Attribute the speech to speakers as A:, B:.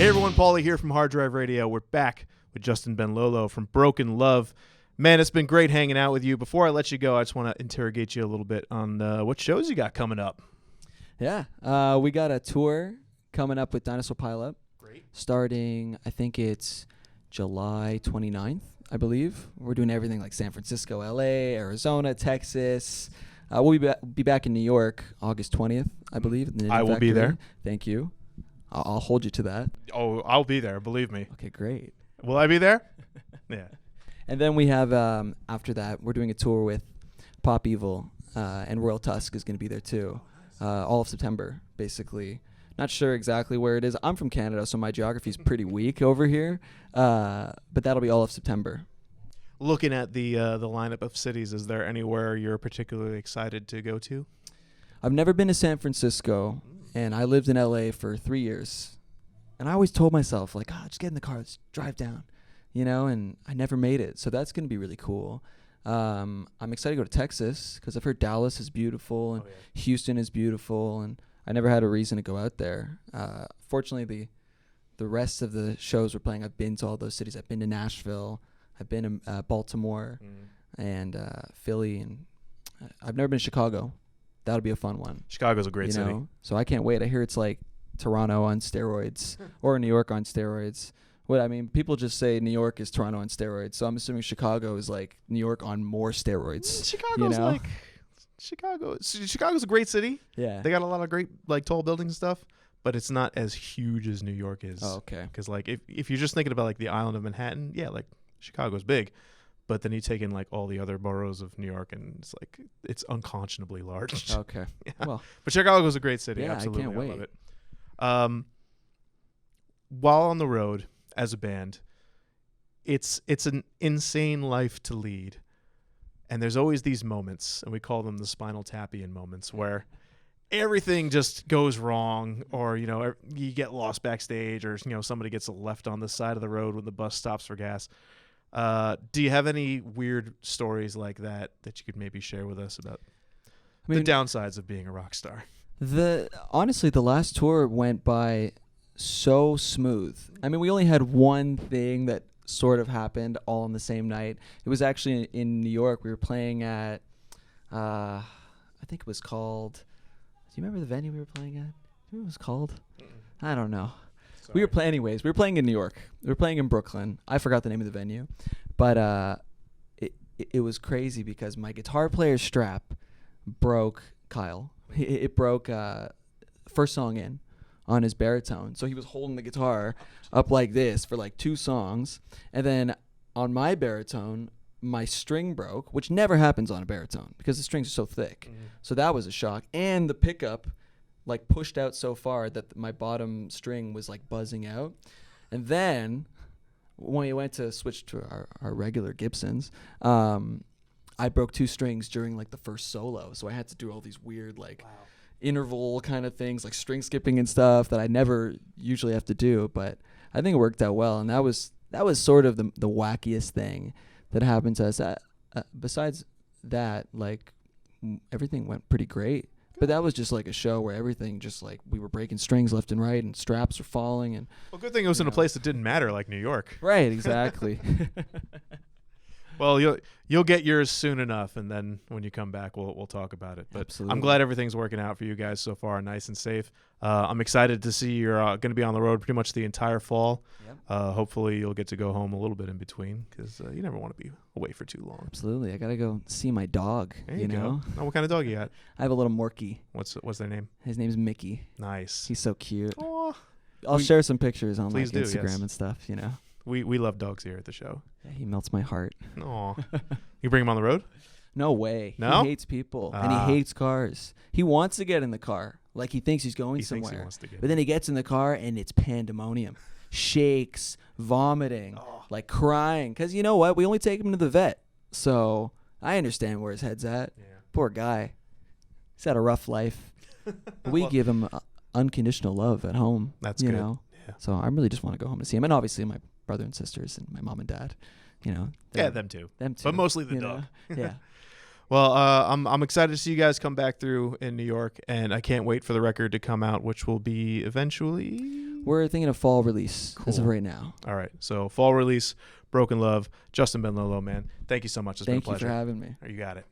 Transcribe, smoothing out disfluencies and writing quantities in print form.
A: Hey everyone, Paulie here from HardDrive Radio. We're back with Justin Benlolo from BRKN LOVE. Man, it's been great hanging out with you. Before I let you go, I just want to interrogate you a little bit on what shows you got coming up.
B: Yeah, we got a tour coming up with Dinosaur Pile-Up.
A: Great.
B: Starting, I think it's July 29th, I believe. We're doing everything like San Francisco, LA, Arizona, Texas. We'll be back in New York August 20th, I believe.
A: I will be there.
B: Thank you. I'll hold you to that.
A: Oh, I'll be there, believe me.
B: Okay, great.
A: Will I be there? Yeah.
B: And then we have, after that, we're doing a tour with Pop Evil, and Royal Tusk is going to be there too. All of September, basically. Not sure exactly where it is. I'm from Canada, so my geography is pretty weak over here. But that'll be all of September.
A: Looking at the lineup of cities, is there anywhere you're particularly excited to go to?
B: I've never been to San Francisco, and I lived in LA for 3 years. And I always told myself, like, just get in the car, let's drive down, and I never made it. So that's going to be really cool. I'm excited to go to Texas because I've heard Dallas is beautiful and Houston is beautiful, and I never had a reason to go out there. Fortunately, the rest of the shows we're playing, I've been to all those cities. I've been to Nashville, I've been to Baltimore, and Philly, and I've never been to Chicago. That'll be a fun one.
A: Chicago's a great city.
B: So I can't wait. I hear it's like Toronto on steroids or New York on steroids. People just say New York is Toronto on steroids, so I'm assuming Chicago is like New York on more steroids.
A: Chicago's a great city.
B: Yeah.
A: They got a lot of great like tall buildings and stuff, but it's not as huge as New York is.
B: Oh, okay.
A: Because like if you're just thinking about like the island of Manhattan, yeah, like Chicago's big, but then you take in like all the other boroughs of New York, and it's like it's unconscionably large.
B: Okay.
A: Yeah.
B: Well,
A: but Chicago's a great city.
B: Yeah,
A: Absolutely,
B: I can't wait.
A: love it. While on the road as a band, it's an insane life to lead, and there's always these moments, and we call them the Spinal Tapian moments, where everything just goes wrong, or you get lost backstage, or somebody gets left on the side of the road when the bus stops for gas. Do you have any weird stories like that you could maybe share with us about the downsides of being a rock star?
B: Honestly, the last tour went by so smooth. We only had one thing that sort of happened all on the same night. It was actually in New York. We were playing at, I think it was called, do you remember the venue we were playing at? Do you know what it was called? I don't know. Sorry. We were playing in New York. We were playing in Brooklyn. I forgot the name of the venue. But it was crazy because my guitar player's strap broke, Kyle. It broke first song in on his baritone. So he was holding the guitar up like this for like 2 songs. And then on my baritone, my string broke, which never happens on a baritone because the strings are so thick. Mm-hmm. So that was a shock. And the pickup like pushed out so far that my bottom string was like buzzing out. And then when we went to switch to our regular Gibsons, I broke 2 strings during like the first solo. So I had to do all these weird like interval kind of things like string skipping and stuff that I never usually have to do. But I think it worked out well. And that was sort of the wackiest thing that happened to us. Besides that, like everything went pretty great. But that was just like a show where everything just like we were breaking strings left and right and straps were falling. And
A: well, good thing it was in a place that didn't matter, like New York.
B: Right, exactly.
A: Well, you'll get yours soon enough, and then when you come back, we'll talk about it. But
B: Absolutely.
A: I'm glad everything's working out for you guys so far, nice and safe. I'm excited to see you're going to be on the road pretty much the entire fall. Yep. Hopefully, you'll get to go home a little bit in between because you never want to be away for too long.
B: Absolutely, I gotta go see my dog.
A: There you know. Oh, what kind of dog you got?
B: I have a little Morkie.
A: What's their name?
B: His name's Mickey.
A: Nice.
B: He's so cute.
A: Aww.
B: I'll share some pictures on like
A: Instagram
B: yes. and stuff.
A: We love dogs here at the show.
B: Yeah, he melts my heart.
A: Aw. You bring him on the road?
B: No way.
A: No?
B: He hates people and he hates cars. He wants to get in the car. Like he thinks he's going somewhere.
A: He wants to get
B: but then he gets in the car and it's pandemonium. Shakes, vomiting, like crying. Because you know what? We only take him to the vet. So I understand where his head's at. Yeah. Poor guy. He's had a rough life. We give him unconditional love at home.
A: That's good.
B: Yeah. So I really just want to go home to see him. And obviously my brother and sisters and my mom and dad.
A: Yeah, them too.
B: But
A: mostly the dog.
B: Yeah.
A: Well, I'm excited to see you guys come back through in New York, and I can't wait for the record to come out, which will be eventually
B: We're thinking of fall release as of
A: Cool.
B: right now.
A: All right. So fall release, Broken Love, Justin Benlolo, man. Thank you so much. It's
B: Thank
A: been a
B: you
A: pleasure.
B: for having me.
A: You got it.